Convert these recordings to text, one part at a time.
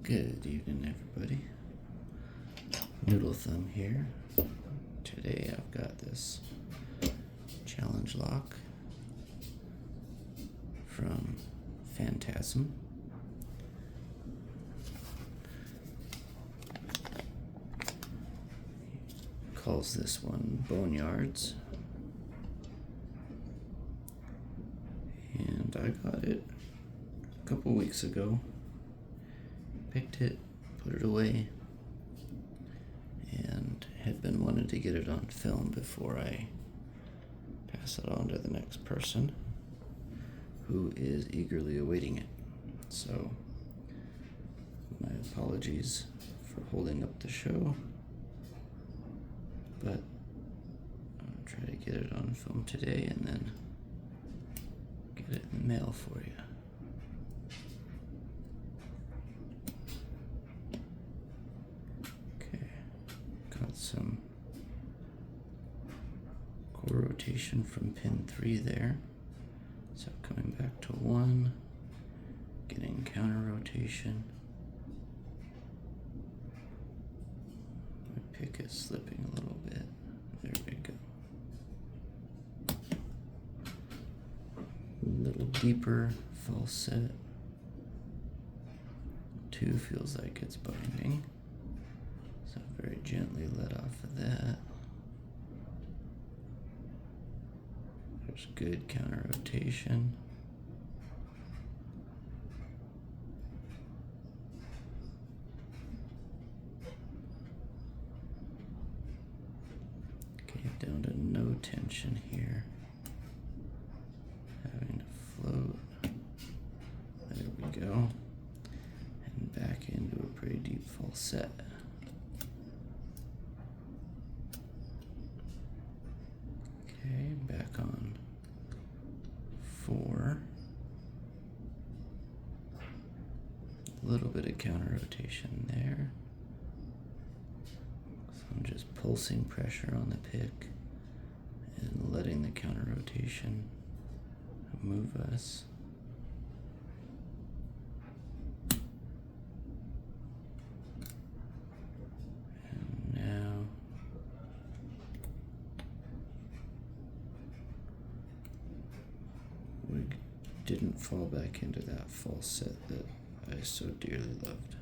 Good evening, everybody. Noodle Thumb here. Today I've got this challenge lock from Fantasm. Calls this one Boneyards. And I got it a couple weeks ago. Picked it, put it away, and had been wanting to get it on film before I pass it on to the next person who is eagerly awaiting it. So, my apologies for holding up the show, but I'll try to get it on film today and then get it in the mail for you. Some core rotation from pin 3 there. So coming back to 1, getting counter rotation. My pick is slipping a little bit. There we go. A little deeper false set. 2 feels like it's binding. So very gently let off of that. There's good counter rotation. Okay, down to no tension here. Having to float. There we go. And back into a pretty deep false set. Okay, back on 4. A little bit of counter rotation there. So I'm just pulsing pressure on the pick and letting the counter rotation move us. And now we didn't fall back into that false set that I so dearly loved.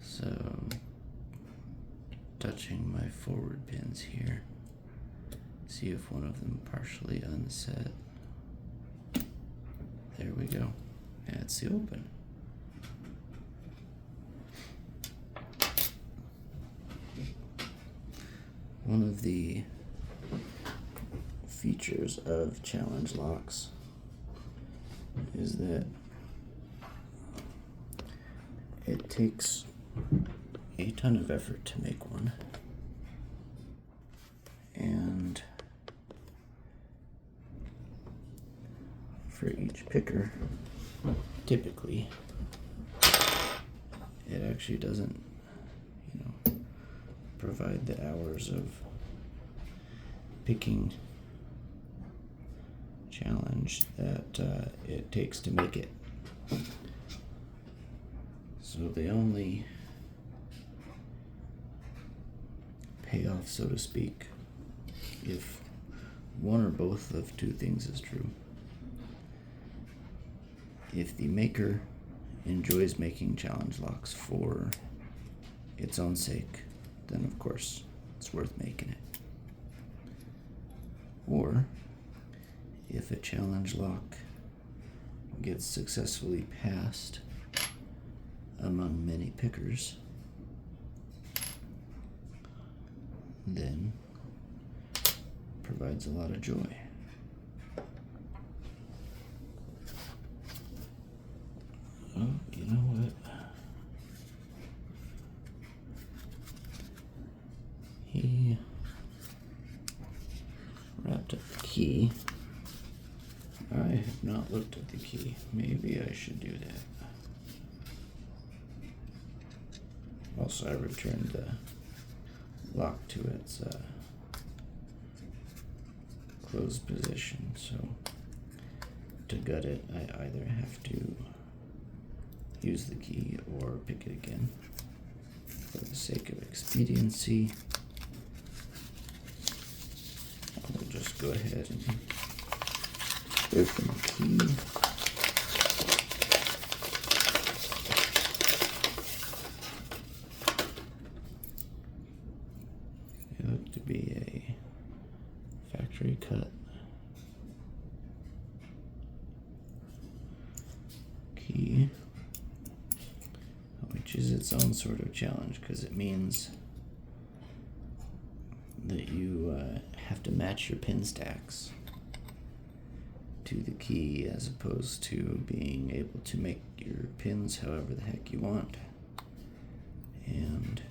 So, touching my forward pins here, see if one of them partially unset. There we go. That's the open. One of the features of challenge locks is that it takes a ton of effort to make one, and for each picker, typically it actually doesn't, provide the hours of picking challenge that it takes to make it. So the only payoff, so to speak, if one or both of 2 things is true, if the maker enjoys making challenge locks for its own sake, then of course it's worth making it. Or if a challenge lock gets successfully passed among many pickers, then provides a lot of joy. Oh, you know what? He wrapped up the key. I have not looked at the key. Maybe I should do that. Also, I returned the lock to its closed position, so to gut it, I either have to use the key or pick it again. For the sake of expediency, I'll just go ahead and open the key. It looked to be a factory cut key, which is its own sort of challenge because it means that you have to match your pin stacks to the key as opposed to being able to make your pins however the heck you want. And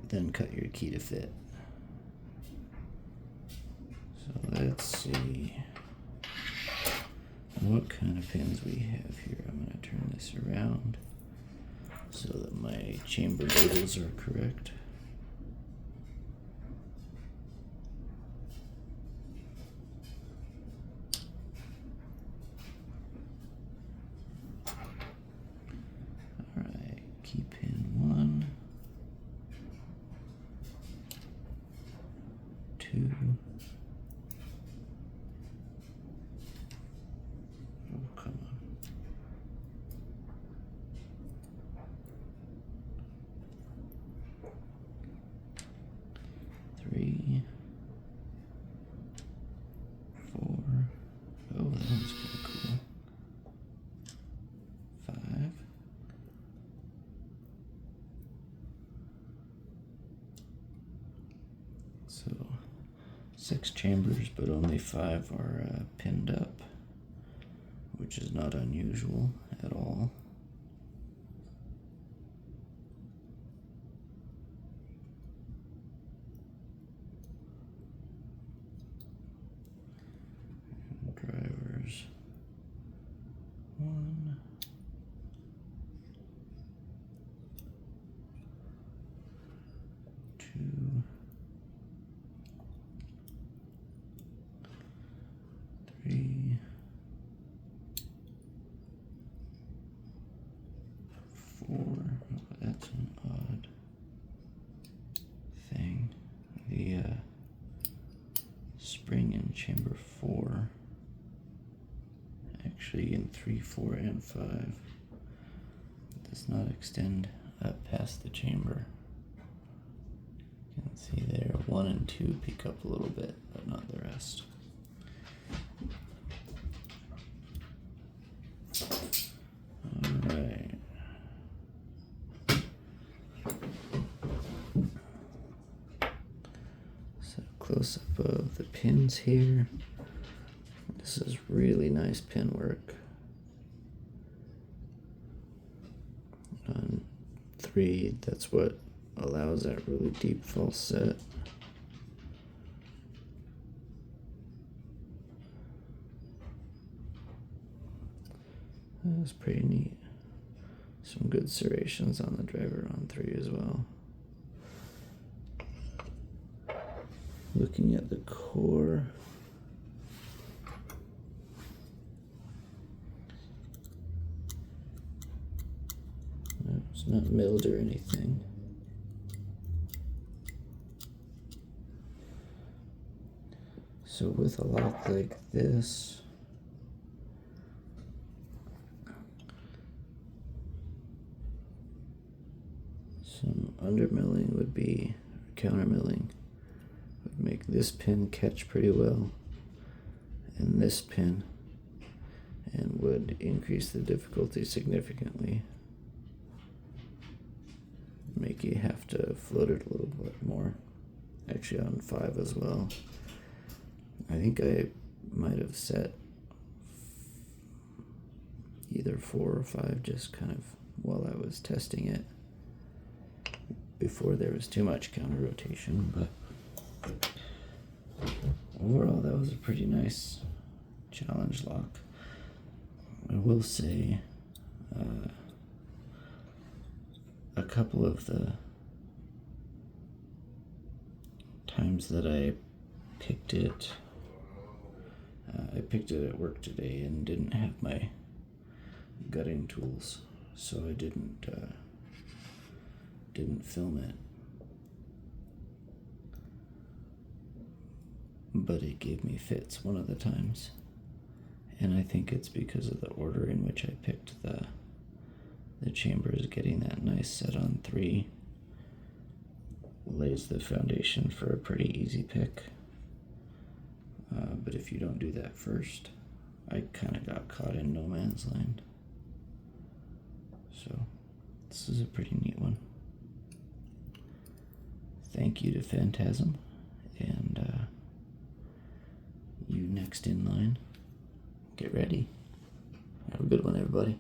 then cut your key to fit. So let's see what kind of pins we have here. I'm going to turn this around so that my chamber labels are correct. Alright, key pin 1, 2, oh come on, 3, 4, oh that one's kind of cool, 5, so 6 chambers, but only 5 are pinned up, which is not unusual at all. And drivers 1, 2, 3, 4. Oh, that's an odd thing. The spring in chamber 4, actually in 3, 4, and 5, does not extend up past the chamber. You can see there 1 and 2 pick up a little bit, but not the rest. Alright. So close up of the pins here. This is really nice pin work. On 3, that's what allows that really deep false set. That's pretty neat. Some good serrations on the driver on 3 as well. Looking at the core, it's not milled or anything. So with a lock like this, some undermilling would be, countermilling would make this pin catch pretty well, and this pin, and would increase the difficulty significantly. Make you have to float it a little bit more. Actually on 5 as well. I think I might have set either 4 or 5 just kind of while I was testing it before there was too much counter rotation, but overall that was a pretty nice challenge lock. I will say a couple of the times that I picked it I picked it at work today and didn't have my gutting tools, so I didn't film it. But it gave me fits one of the times, and I think it's because of the order in which I picked the chambers. Getting that nice set on 3 lays the foundation for a pretty easy pick. But if you don't do that first, I kind of got caught in no man's land. So this is a pretty neat one. Thank you to Fantasm, and you next in line, get ready. Have a good one, everybody.